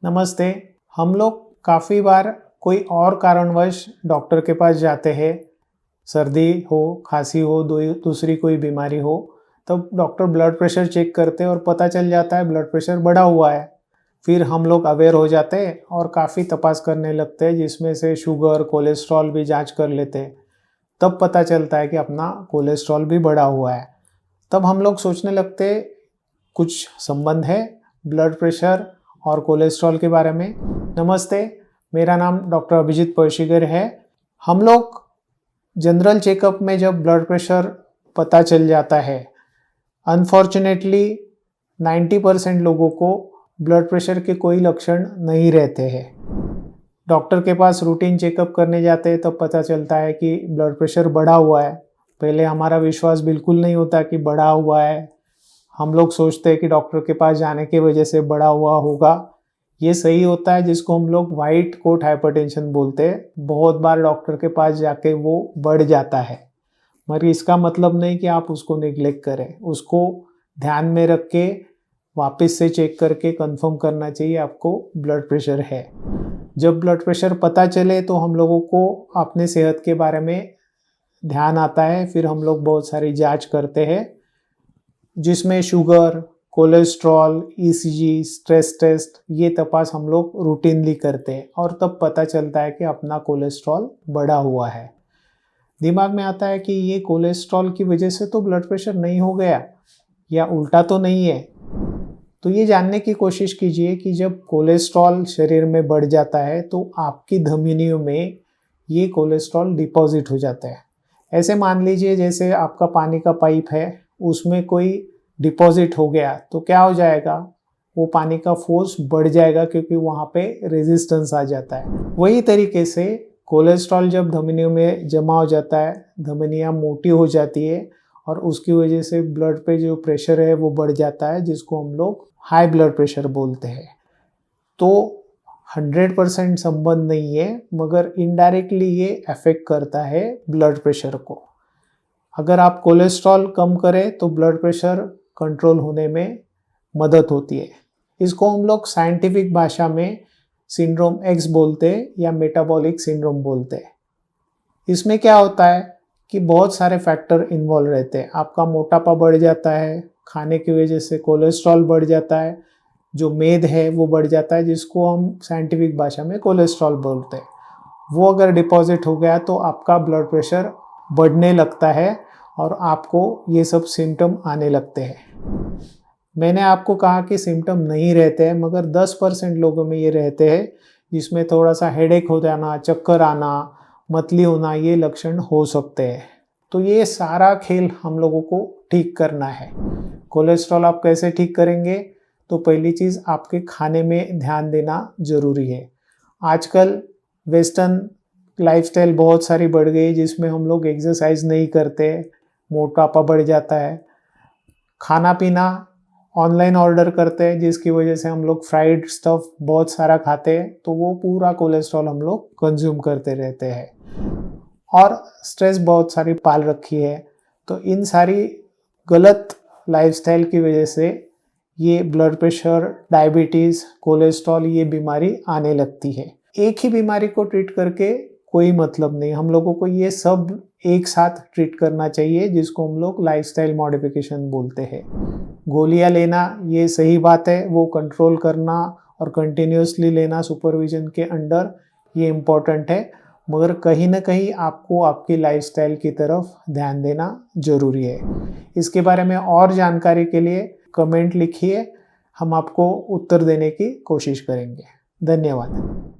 नमस्ते। हम लोग काफ़ी बार कोई और कारणवश डॉक्टर के पास जाते हैं। सर्दी हो, खांसी हो, दूसरी कोई बीमारी हो, तब डॉक्टर ब्लड प्रेशर चेक करते हैं और पता चल जाता है ब्लड प्रेशर बढ़ा हुआ है। फिर हम लोग अवेयर हो जाते हैं और काफ़ी तपास करने लगते हैं, जिसमें से शुगर, कोलेस्ट्रॉल भी जांच कर लेते हैं। तब पता चलता है कि अपना कोलेस्ट्रॉल भी बढ़ा हुआ है। तब हम लोग सोचने लगते हैं कुछ संबंध है ब्लड प्रेशर और कोलेस्ट्रॉल के बारे में। नमस्ते, मेरा नाम डॉक्टर अभिजीत पर्शिगर है। हम लोग जनरल चेकअप में जब ब्लड प्रेशर पता चल जाता है, अनफॉर्चुनेटली 90% लोगों को ब्लड प्रेशर के कोई लक्षण नहीं रहते हैं। डॉक्टर के पास रूटीन चेकअप करने जाते हैं तब पता चलता है कि ब्लड प्रेशर बढ़ा हुआ है। पहले हमारा विश्वास बिल्कुल नहीं होता कि बढ़ा हुआ है। हम लोग सोचते हैं कि डॉक्टर के पास जाने की वजह से बढ़ा हुआ होगा। ये सही होता है, जिसको हम लोग वाइट कोट हाइपरटेंशन बोलते हैं। बहुत बार डॉक्टर के पास जाके वो बढ़ जाता है, मगर इसका मतलब नहीं कि आप उसको निग्लेक्ट करें। उसको ध्यान में रख के वापस से चेक करके कंफर्म करना चाहिए आपको ब्लड प्रेशर है। जब ब्लड प्रेशर पता चले तो हम लोगों को अपने सेहत के बारे में ध्यान आता है। फिर हम लोग बहुत सारी जांच करते हैं, जिसमें sugar, cholesterol, ECG, stress test, ये तपास हम लोग रूटीनली करते हैं और तब पता चलता है कि अपना कोलेस्ट्रॉल बढ़ा हुआ है। दिमाग में आता है कि ये कोलेस्ट्रॉल की वजह से तो ब्लड प्रेशर नहीं हो गया, या उल्टा तो नहीं है। तो ये जानने की कोशिश कीजिए कि जब कोलेस्ट्रॉल शरीर में बढ़ जाता है तो आपकी धमनियों में ये कोलेस्ट्रॉल डिपॉजिट हो जाता है। ऐसे मान लीजिए जैसे आपका पानी का पाइप है, उसमें कोई डिपॉजिट हो गया तो क्या हो जाएगा, वो पानी का फोर्स बढ़ जाएगा क्योंकि वहाँ पे रेजिस्टेंस आ जाता है। वही तरीके से कोलेस्ट्रॉल जब धमनियों में जमा हो जाता है, धमनियाँ मोटी हो जाती है और उसकी वजह से ब्लड पे जो प्रेशर है वो बढ़ जाता है, जिसको हम लोग हाई ब्लड प्रेशर बोलते हैं। तो 100% संबंध नहीं है, मगर इनडायरेक्टली ये अफेक्ट करता है ब्लड प्रेशर को। अगर आप कोलेस्ट्रॉल कम करें तो ब्लड प्रेशर कंट्रोल होने में मदद होती है। इसको हम लोग साइंटिफिक भाषा में सिंड्रोम एक्स बोलते हैं या मेटाबॉलिक सिंड्रोम बोलते हैं। इसमें क्या होता है कि बहुत सारे फैक्टर इन्वॉल्व रहते हैं। आपका मोटापा बढ़ जाता है, खाने की वजह से कोलेस्ट्रॉल बढ़ जाता है, जो मेद है वो बढ़ जाता है, जिसको हम साइंटिफिक भाषा में कोलेस्ट्रॉल बोलते हैं। वो अगर डिपॉजिट हो गया तो आपका ब्लड प्रेशर बढ़ने लगता है और आपको ये सब सिम्टम आने लगते हैं। मैंने आपको कहा कि सिम्टम नहीं रहते हैं, मगर 10% लोगों में ये रहते हैं, जिसमें थोड़ा सा हेडेक हो जाना, चक्कर आना, मतली होना, ये लक्षण हो सकते हैं। तो ये सारा खेल हम लोगों को ठीक करना है। कोलेस्ट्रॉल आप कैसे ठीक करेंगे? तो पहली चीज़, आपके खाने में ध्यान देना ज़रूरी है। आजकल वेस्टर्न लाइफस्टाइल बहुत सारी बढ़ गई, जिसमें हम लोग एक्सरसाइज नहीं करते, मोटापा बढ़ जाता है। खाना पीना ऑनलाइन ऑर्डर करते हैं, जिसकी वजह से हम लोग फ्राइड स्टफ बहुत सारा खाते हैं, तो वो पूरा कोलेस्ट्रॉल हम लोग कंज्यूम करते रहते हैं। और स्ट्रेस बहुत सारी पाल रखी है, तो इन सारी गलत लाइफस्टाइल की वजह से ये ब्लड प्रेशर, डायबिटीज़, कोलेस्ट्रॉल, ये बीमारी आने लगती है। एक ही बीमारी को ट्रीट करके कोई मतलब नहीं। हम लोगों को ये सब एक साथ ट्रीट करना चाहिए, जिसको हम लोग लाइफस्टाइल मॉडिफिकेशन बोलते हैं। गोलियां लेना ये सही बात है, वो कंट्रोल करना और कंटिन्यूसली लेना सुपरविजन के अंडर, ये इम्पोर्टेंट है। मगर कहीं ना कहीं आपको आपकी लाइफस्टाइल की तरफ ध्यान देना ज़रूरी है। इसके बारे में और जानकारी के लिए कमेंट लिखिए, हम आपको उत्तर देने की कोशिश करेंगे। धन्यवाद।